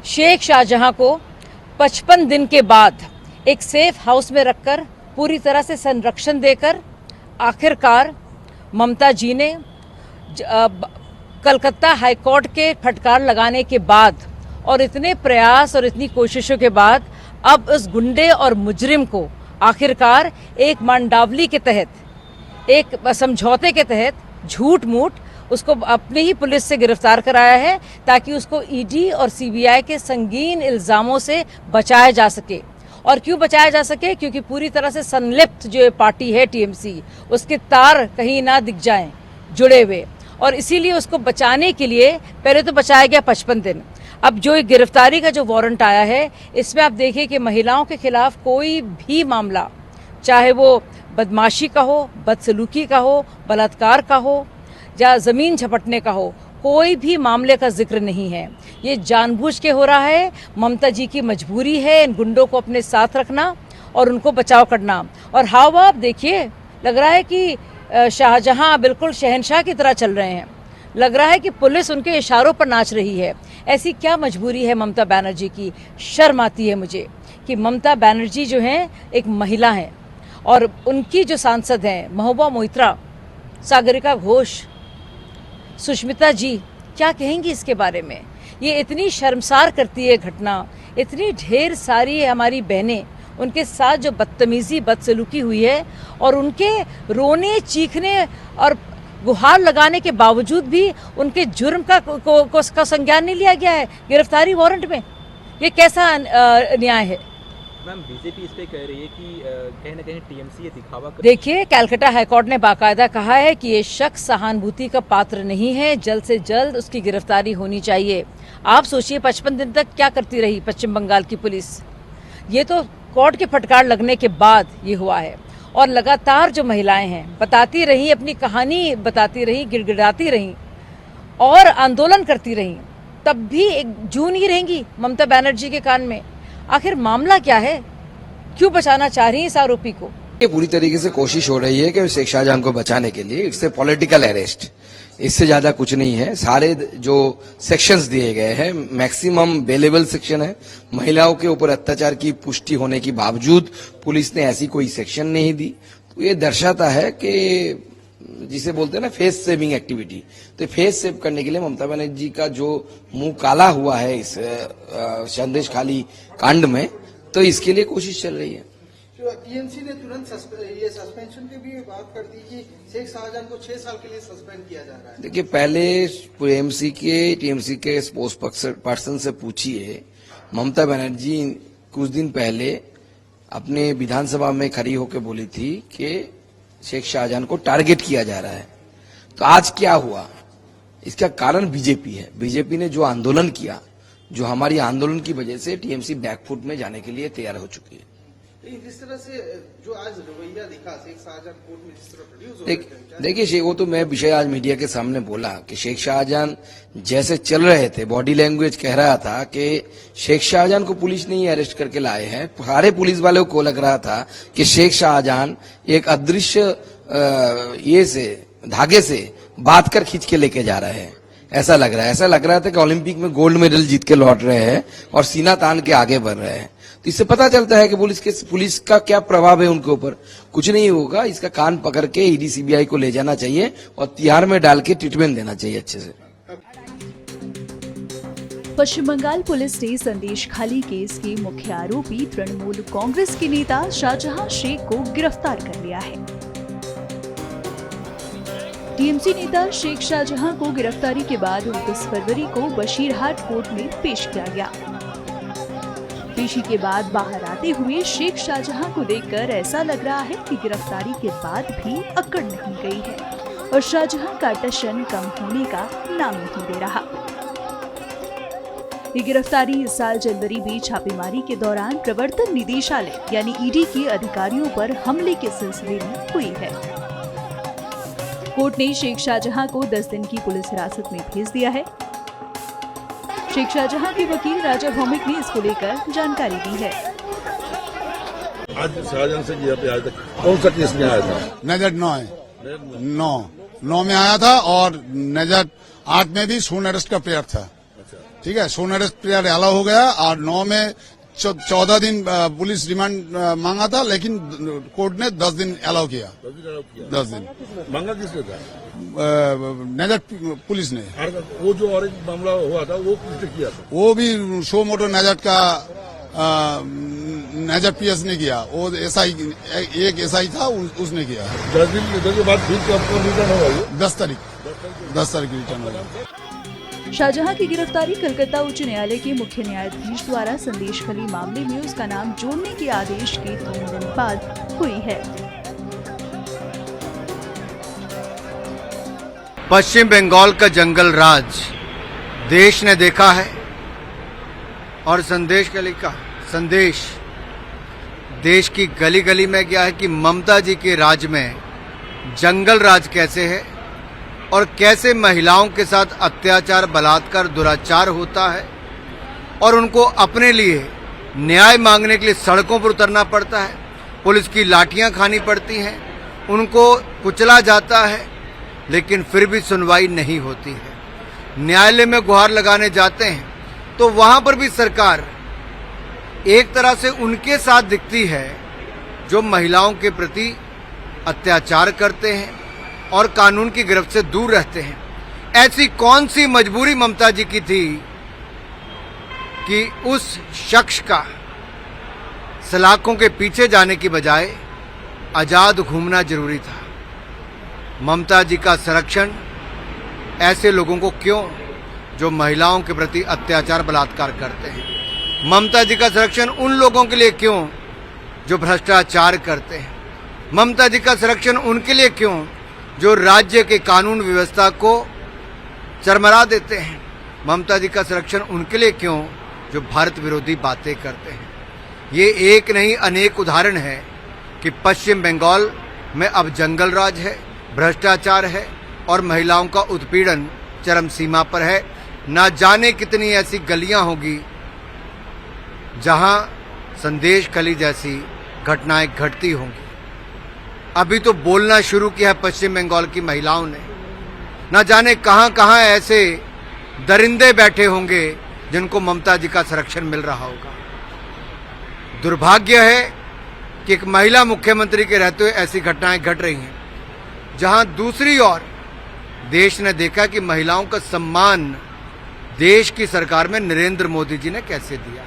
शेख शाहजहां को 55 दिन के बाद एक सेफ हाउस में रखकर पूरी तरह से संरक्षण देकर आखिरकार ममता जी ने कलकत्ता हाईकोर्ट के फटकार लगाने के बाद और इतने प्रयास और इतनी कोशिशों के बाद अब उस गुंडे और मुजरिम को आखिरकार एक मांडावली के तहत, एक समझौते के तहत झूठ मूठ उसको अपनी ही पुलिस से गिरफ्तार कराया है ताकि उसको ईडी और सीबीआई के संगीन इल्ज़ामों से बचाया जा सके। और क्यों बचाया जा सके? क्योंकि पूरी तरह से संलिप्त जो पार्टी है टीएमसी, उसके तार कहीं ना दिख जाएं जुड़े हुए, और इसीलिए उसको बचाने के लिए पहले तो बचाया गया 55 दिन। अब जो गिरफ्तारी का जो वारंट आया है, इसमें आप देखिए कि महिलाओं के खिलाफ कोई भी मामला, चाहे वो बदमाशी का हो, बदसलूकी का हो, बलात्कार का हो या ज़मीन झपटने का हो, कोई भी मामले का जिक्र नहीं है। ये जानबूझ के हो रहा है। ममता जी की मजबूरी है इन गुंडों को अपने साथ रखना और उनको बचाव करना। और हाव भाव देखिए, लग रहा है कि शाहजहां बिल्कुल शहंशाह की तरह चल रहे हैं। लग रहा है कि पुलिस उनके इशारों पर नाच रही है। ऐसी क्या मजबूरी है ममता बनर्जी की? शर्म आती है मुझे कि ममता बनर्जी जो हैं एक महिला हैं और उनकी जो सांसद हैं महबूबा मोइत्रा, सागरिका घोष, सुष्मिता जी, क्या कहेंगी इसके बारे में? ये इतनी शर्मसार करती है घटना। इतनी ढेर सारी हमारी बहनें, उनके साथ जो बदतमीजी बदसलूकी हुई है और उनके रोने चीखने और गुहार लगाने के बावजूद भी उनके जुर्म का संज्ञान नहीं लिया गया है गिरफ्तारी वारंट में। ये कैसा न्याय है? मैम, बीजेपी इस पे कह रही है कि कहीं ना कहीं टीएमसी ये दिखावा कर। देखिए, कलकत्ता हाईकोर्ट ने बाकायदा कहा है कि ये शख्स सहानुभूति का पात्र नहीं है, जल्द से जल्द उसकी गिरफ्तारी होनी चाहिए। आप सोचिए 55 दिन तक क्या करती रही पश्चिम बंगाल की पुलिस। ये तो कोर्ट के फटकार लगने के बाद ये हुआ है और लगातार जो महिलाएं हैं बताती रही, अपनी कहानी बताती रही, गिड़गिड़ाती रही और आंदोलन करती रही, तब भी एक जून ही रहेंगी ममता बनर्जी के कान में। आखिर मामला क्या है? क्यों बचाना चाह रही है इस आरोपी को? ये पूरी तरीके से कोशिश हो रही है कि शेख शाहजहां को बचाने के लिए इट्स ए पॉलिटिकल अरेस्ट, इससे ज्यादा कुछ नहीं है। सारे जो सेक्शंस दिए गए हैं मैक्सिमम बेलेबल सेक्शन है। महिलाओं के ऊपर अत्याचार की पुष्टि होने के बावजूद पुलिस ने ऐसी कोई सेक्शन नहीं दी। तो ये दर्शाता है कि जिसे बोलते हैं ना फेस सेविंग एक्टिविटी, तो फेस सेव करने के लिए ममता बनर्जी का जो मुंह काला हुआ है इस संदेश खाली कांड में, तो इसके लिए कोशिश चल रही है। टीएमसी ने तुरंत ये सस्पेंशन की भी बात कर दी कि शेख शाहजहां को 6 साल के लिए सस्पेंड किया जा रहा है। देखिए, पहले टीएमसी के स्पोक्स पर्सन से पूछिए। ममता बनर्जी कुछ दिन पहले अपने विधानसभा में खड़ी होकर बोली थी कि शेख शाहजहां को टारगेट किया जा रहा है। तो आज क्या हुआ? इसका कारण बीजेपी है। बीजेपी ने जो आंदोलन किया, जो हमारी आंदोलन की वजह से टीएमसी बैकफुट में जाने के लिए तैयार हो चुकी है। जिस तरह से जो आज रवैया दिखा शेख शाहजहां कोर्ट में जिस तरह प्रोड्यूस हो देखिए, वो तो मैं विषय आज मीडिया के सामने बोला कि शेख शाहजहां जैसे चल रहे थे, बॉडी लैंग्वेज कह रहा था कि शेख शाहजहां को पुलिस ने ही अरेस्ट करके लाए हैं। सारे पुलिस वालों को लग रहा था कि शेख शाहजहां एक अदृश्य धागे से बात कर खींच के लेके जा रहे हैं। ऐसा लग रहा था कि ओलंपिक में गोल्ड मेडल जीत के लौट रहे हैं और सीना तान के आगे बढ़ रहे हैं। तो इससे पता चलता है कि पुलिस का क्या प्रभाव है उनके ऊपर। कुछ नहीं होगा, इसका कान पकड़ के ईडी सीबीआई को ले जाना चाहिए और तिहाड़ में डाल के ट्रीटमेंट देना चाहिए अच्छे से। पश्चिम बंगाल पुलिस ने संदेश खाली केस के मुख्य आरोपी तृणमूल कांग्रेस के नेता शाहजहां शेख को गिरफ्तार कर लिया है। टीएमसी नेता शेख शाहजहां को गिरफ्तारी के बाद 29 फरवरी को बशीरहाट कोर्ट में पेश किया गया। पेशी के बाद बाहर आते हुए शेख शाहजहां को देखकर ऐसा लग रहा है कि गिरफ्तारी के बाद भी अकड़ नहीं गई है और शाहजहां का टशन कम होने का नाम नहीं दे रहा। ये गिरफ्तारी इस साल जनवरी में छापेमारी के दौरान प्रवर्तन निदेशालय यानी ईडी के अधिकारियों पर हमले के सिलसिले में हुई है। कोर्ट ने शेख शाहजहां को 10 दिन की पुलिस हिरासत में भेज दिया है। शेख शाहजहां के वकील राजा भौमिक ने इसको लेकर जानकारी दी है। आज शाहजहां से आज तक कौन सा केस में आया था? नजर 9 में आया था और नजर 8 में भी सून अरेस्ट का प्रेयर था। ठीक है, सोन अरेस्ट पीरियड अलाउ हो गया और 9 में 14 दिन पुलिस रिमांड मांगा था, लेकिन कोर्ट ने 10 दिन अलाउ किया। 10 दिन मांगा किसने था? नजर पुलिस ने। वो जो और एक मामला हुआ था वो किसने किया था? वो भी शो मोटो नजर का नजर पीएस ने किया। वो एसआई, एक एसआई था, उसने किया। 10 दिन के बाद फिर आपका रिटर्न होगा ये? 10 तारीख रिटर्न होगा। शाहजहां की गिरफ्तारी कलकत्ता उच्च न्यायालय के मुख्य न्यायाधीश द्वारा संदेश खली मामले में उसका नाम जोड़ने के आदेश के 3 दिन बाद हुई है। पश्चिम बंगाल का जंगल राज देश ने देखा है और संदेश खली का संदेश देश की गली गली में गया है कि ममता जी के राज में जंगल राज कैसे है और कैसे महिलाओं के साथ अत्याचार, बलात्कार, दुराचार होता है और उनको अपने लिए न्याय मांगने के लिए सड़कों पर उतरना पड़ता है, पुलिस की लाठियां खानी पड़ती हैं, उनको कुचला जाता है, लेकिन फिर भी सुनवाई नहीं होती है। न्यायालय में गुहार लगाने जाते हैं तो वहां पर भी सरकार एक तरह से उनके साथ दिखती है जो महिलाओं के प्रति अत्याचार करते हैं और कानून की गिरफ्त से दूर रहते हैं। ऐसी कौन सी मजबूरी ममता जी की थी कि उस शख्स का सलाखों के पीछे जाने की बजाय आजाद घूमना जरूरी था। ममता जी का संरक्षण ऐसे लोगों को क्यों जो महिलाओं के प्रति अत्याचार, बलात्कार करते हैं? ममता जी का संरक्षण उन लोगों के लिए क्यों जो भ्रष्टाचार करते हैं? ममता जी का संरक्षण उनके लिए क्यों जो राज्य के कानून व्यवस्था को चरमरा देते हैं? ममता जी का संरक्षण उनके लिए क्यों जो भारत विरोधी बातें करते हैं? ये एक नहीं अनेक उदाहरण है कि पश्चिम बंगाल में अब जंगल राज है, भ्रष्टाचार है और महिलाओं का उत्पीड़न चरम सीमा पर है। ना जाने कितनी ऐसी गलियां होगी जहां संदेश खली जैसी घटनाएं घटती होंगी। अभी तो बोलना शुरू किया है पश्चिम बंगाल की महिलाओं ने। ना जाने कहां कहां ऐसे दरिंदे बैठे होंगे जिनको ममता जी का संरक्षण मिल रहा होगा। दुर्भाग्य है कि एक महिला मुख्यमंत्री के रहते हुए ऐसी घटनाएं घट रही हैं, जहां दूसरी ओर देश ने देखा कि महिलाओं का सम्मान देश की सरकार में नरेंद्र मोदी जी ने कैसे दिया।